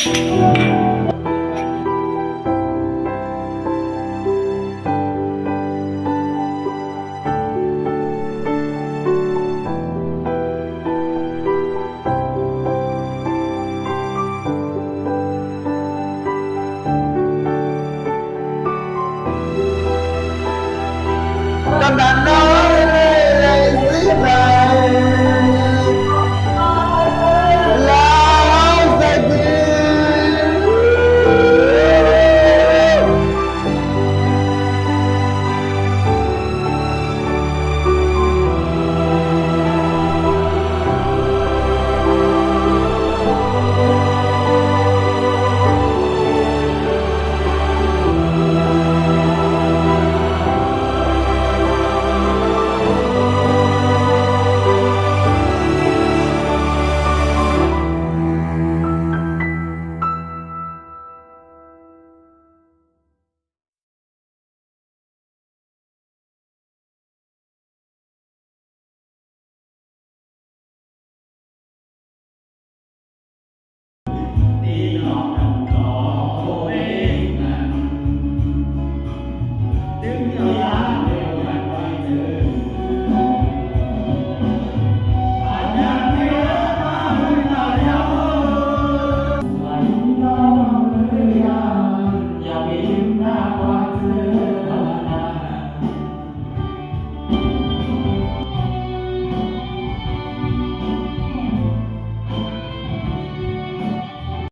Con đã nói lời giữ lời là sẽ Hãy subscribe cho kênh Ghiền Mì Gõ để không bỏ lỡ